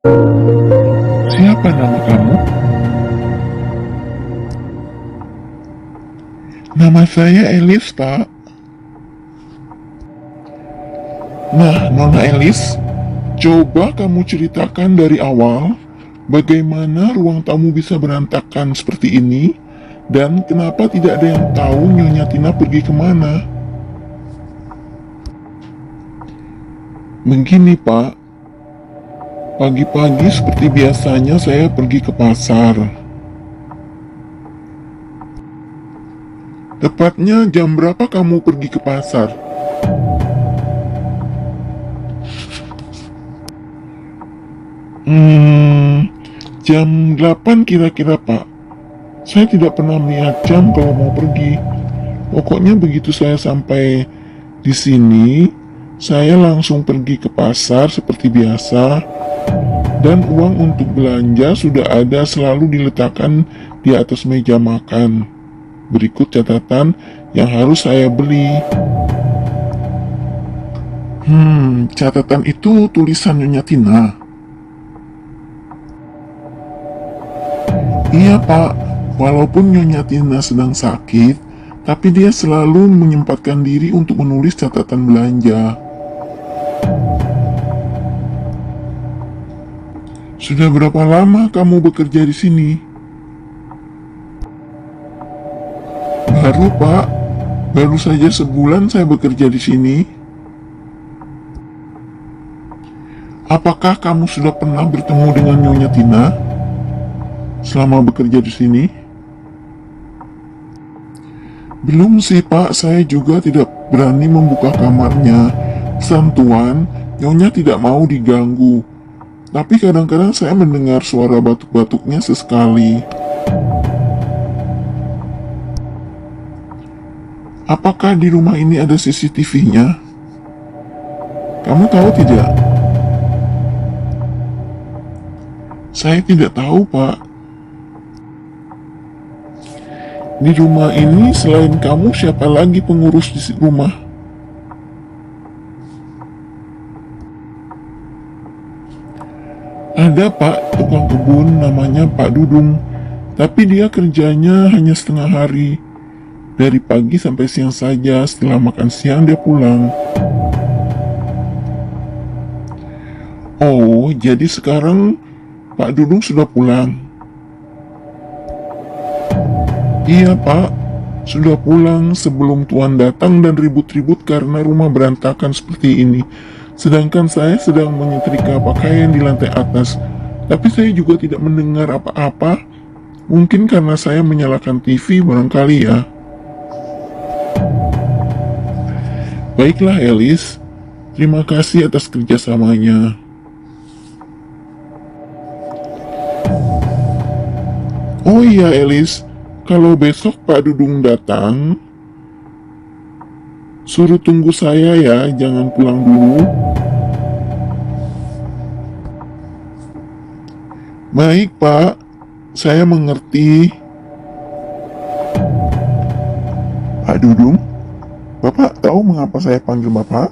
Siapa nama kamu? Nama saya Elis, Pak. Nah, Nona Elis, coba kamu ceritakan dari awal bagaimana ruang tamu bisa berantakan seperti ini dan kenapa tidak ada yang tahu Nyonya Tina pergi kemana. Begini, Pak. Pagi-pagi seperti biasanya saya pergi ke pasar. Tepatnya jam berapa kamu pergi ke pasar? Jam 8 kira-kira, Pak. Saya tidak pernah melihat jam kalau mau pergi. Pokoknya begitu saya sampai di sini, saya langsung pergi ke pasar seperti biasa, dan uang untuk belanja sudah ada selalu diletakkan di atas meja makan. Berikut catatan yang harus saya beli. Catatan itu tulisan Nyonya Tina. Iya, Pak. Walaupun Nyonya Tina sedang sakit, tapi dia selalu menyempatkan diri untuk menulis catatan belanja. Sudah berapa lama kamu bekerja di sini? Baru, Pak. Baru saja sebulan saya bekerja di sini. Apakah kamu sudah pernah bertemu dengan Nyonya Tina selama bekerja di sini? Belum sih, Pak. Saya juga tidak berani membuka kamarnya. Santuan, Nyonya tidak mau diganggu. Tapi kadang-kadang saya mendengar suara batuk-batuknya sesekali. Apakah di rumah ini ada CCTV-nya? Kamu tahu tidak? Saya tidak tahu, Pak. Di rumah ini selain kamu siapa lagi pengurus di rumah? Ada, Pak, tukang kebun namanya Pak Dudung. Tapi dia kerjanya hanya setengah hari. Dari pagi sampai siang saja, setelah makan siang dia pulang. Oh, jadi sekarang Pak Dudung sudah pulang? Iya, Pak. Sudah pulang sebelum Tuan datang dan ribut-ribut karena rumah berantakan seperti ini. Sedangkan saya sedang menyetrika pakaian di lantai atas. Tapi saya juga tidak mendengar apa-apa. Mungkin karena saya menyalakan TV barangkali ya. Baiklah, Elis. Terima kasih atas kerjasamanya. Oh iya, Elis. Kalau besok Pak Dudung datang, suruh tunggu saya ya, jangan pulang dulu. Baik, Pak. Saya mengerti. Pak Dudung, Bapak tahu mengapa saya panggil Bapak?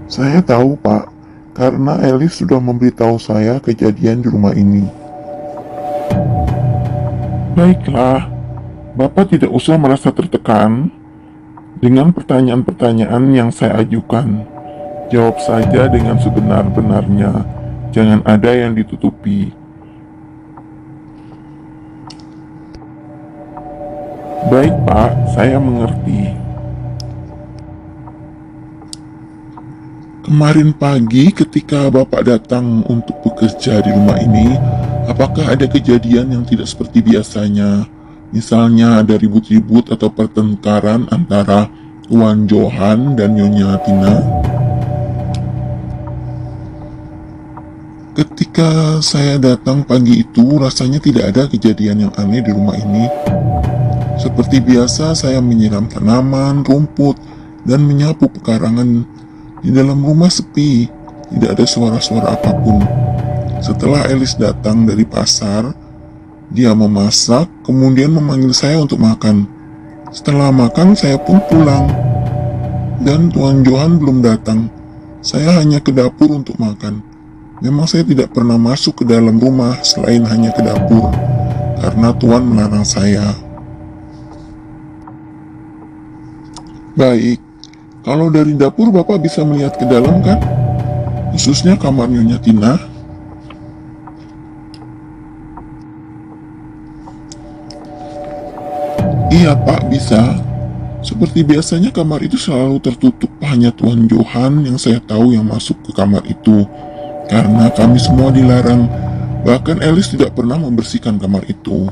Saya tahu, Pak, karena Elis sudah memberitahu saya kejadian di rumah ini. Baiklah, Bapak tidak usah merasa tertekan dengan pertanyaan-pertanyaan yang saya ajukan. Jawab saja dengan sebenar-benarnya, jangan ada yang ditutupi. Baik, Pak, saya mengerti. Kemarin pagi ketika Bapak datang untuk bekerja di rumah ini, apakah ada kejadian yang tidak seperti biasanya? Misalnya ada ribut-ribut atau pertengkaran antara Tuan Johan dan Nyonya Tina? Ketika saya datang pagi itu, rasanya tidak ada kejadian yang aneh di rumah ini. Seperti biasa, saya menyiram tanaman, rumput, dan menyapu pekarangan. Di dalam rumah sepi, tidak ada suara-suara apapun. Setelah Elis datang dari pasar, dia memasak, kemudian memanggil saya untuk makan. Setelah makan, saya pun pulang. Dan Tuan Johan belum datang. Saya hanya ke dapur untuk makan. Memang saya tidak pernah masuk ke dalam rumah selain hanya ke dapur, karena Tuan melarang saya. Baik, kalau dari dapur Bapak bisa melihat ke dalam kan? Khususnya kamar Nyonya Tina. Iya Pak, bisa. Seperti biasanya kamar itu selalu tertutup, hanya Tuan Johan yang saya tahu yang masuk ke kamar itu. Karena kami semua dilarang, bahkan Alice tidak pernah membersihkan kamar itu.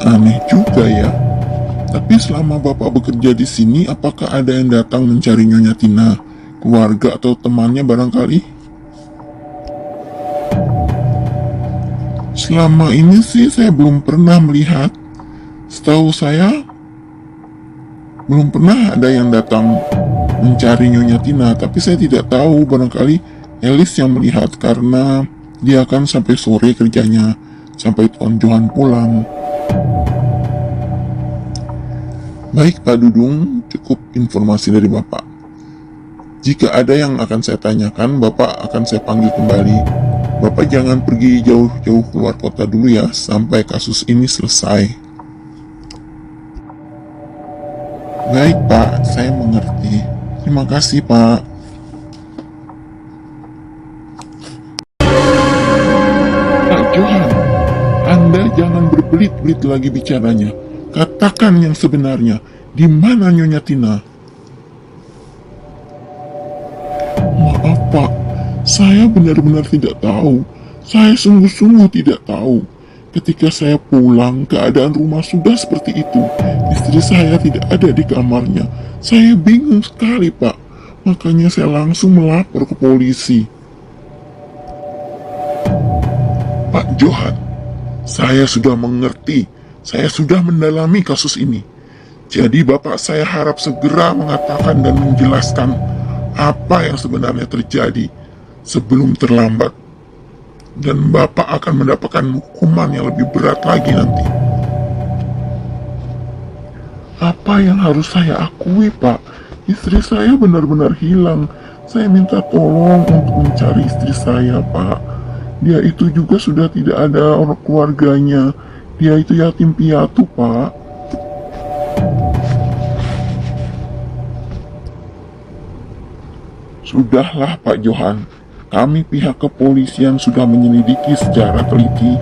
Aneh juga ya. Tapi selama Bapak bekerja di sini, apakah ada yang datang mencari Nyonya Tina? Keluarga atau temannya barangkali? Selama ini sih saya belum pernah melihat. Setahu saya, belum pernah ada yang datang mencari Nyonya Tina. Tapi saya tidak tahu, barangkali Alice yang melihat karena dia akan sampai sore kerjanya, sampai Tuan Johan pulang. Baik Pak Dudung, cukup informasi dari Bapak. Jika ada yang akan saya tanyakan, Bapak akan saya panggil kembali. Bapak jangan pergi jauh-jauh keluar kota dulu ya, sampai kasus ini selesai. Baik Pak, saya mengerti. Terima kasih Pak. Pak Johan, Anda jangan berbelit-belit lagi bicaranya. Katakan yang sebenarnya, di mana Nyonya Tina? Maaf Pak, saya benar-benar tidak tahu. Saya sungguh-sungguh tidak tahu. Ketika saya pulang, keadaan rumah sudah seperti itu. Istri saya tidak ada di kamarnya. Saya bingung sekali Pak. Makanya saya langsung melapor ke polisi. Pak Johan, saya sudah mengerti. Saya sudah mendalami kasus ini. Jadi Bapak saya harap segera mengatakan dan menjelaskan apa yang sebenarnya terjadi sebelum terlambat. Dan Bapak akan mendapatkan hukuman yang lebih berat lagi nanti. Apa yang harus saya akui Pak? Istri saya benar-benar hilang. Saya minta tolong untuk mencari istri saya Pak. Dia itu juga sudah tidak ada orang keluarganya. Dia itu yatim piatu, Pak. Sudahlah, Pak Johan. Kami pihak kepolisian sudah menyelidiki secara teliti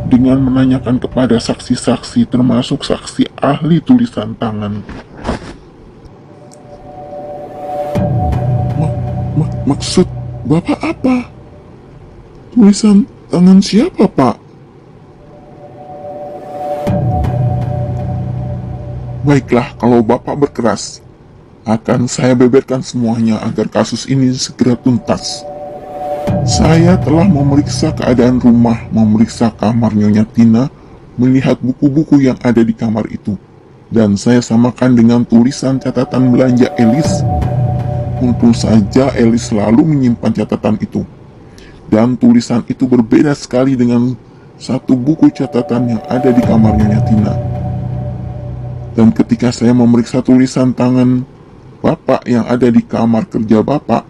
dengan menanyakan kepada saksi-saksi termasuk saksi ahli tulisan tangan. Maksud Bapak apa? Tulisan tangan siapa, Pak? Baiklah, kalau Bapak berkeras, akan saya beberkan semuanya agar kasus ini segera tuntas. Saya telah memeriksa keadaan rumah, memeriksa kamar Nyonya Tina, melihat buku-buku yang ada di kamar itu. Dan saya samakan dengan tulisan catatan belanja Elis. Tentu saja Elis selalu menyimpan catatan itu. Dan tulisan itu berbeda sekali dengan satu buku catatan yang ada di kamar Nyonya Tina. Dan ketika saya memeriksa tulisan tangan Bapak yang ada di kamar kerja Bapak,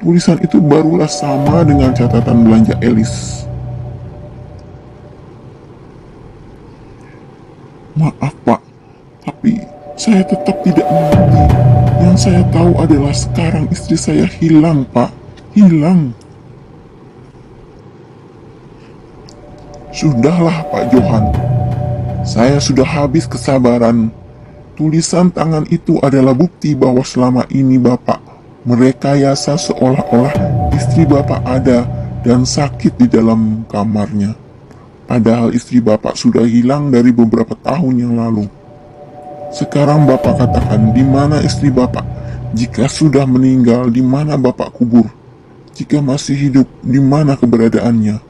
tulisan itu barulah sama dengan catatan belanja Elis. Maaf Pak, tapi saya tetap tidak mengerti. Yang saya tahu adalah sekarang istri saya hilang Pak, hilang. Sudahlah Pak Johan, saya sudah habis kesabaran. Tulisan tangan itu adalah bukti bahwa selama ini Bapak merekayasa seolah-olah istri Bapak ada dan sakit di dalam kamarnya. Padahal istri Bapak sudah hilang dari beberapa tahun yang lalu. Sekarang Bapak katakan di mana istri Bapak? Jika sudah meninggal, di mana Bapak kubur? Jika masih hidup, di mana keberadaannya?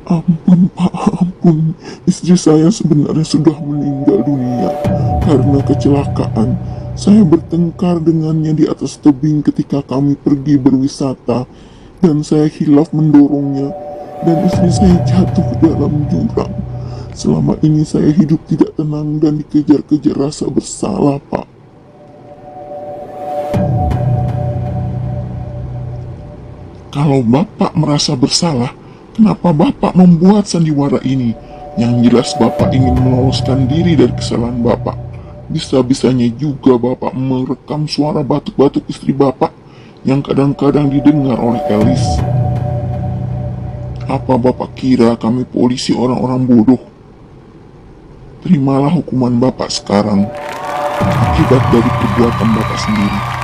Ampun Pak, ampun. Istri saya sebenarnya sudah meninggal dunia karena kecelakaan. Saya bertengkar dengannya di atas tebing ketika kami pergi berwisata dan saya hilaf mendorongnya. dan istri saya jatuh ke dalam jurang. Selama ini saya hidup tidak tenang dan dikejar-kejar rasa bersalah, Pak. Kalau Bapak merasa bersalah, kenapa Bapak membuat sandiwara ini? Yang jelas Bapak ingin meloloskan diri dari kesalahan Bapak. Bisa-bisanya juga Bapak merekam suara batuk-batuk istri Bapak yang kadang-kadang didengar oleh Elis. Apa Bapak kira kami polisi orang-orang bodoh? Terimalah hukuman Bapak sekarang, akibat dari perbuatan Bapak sendiri.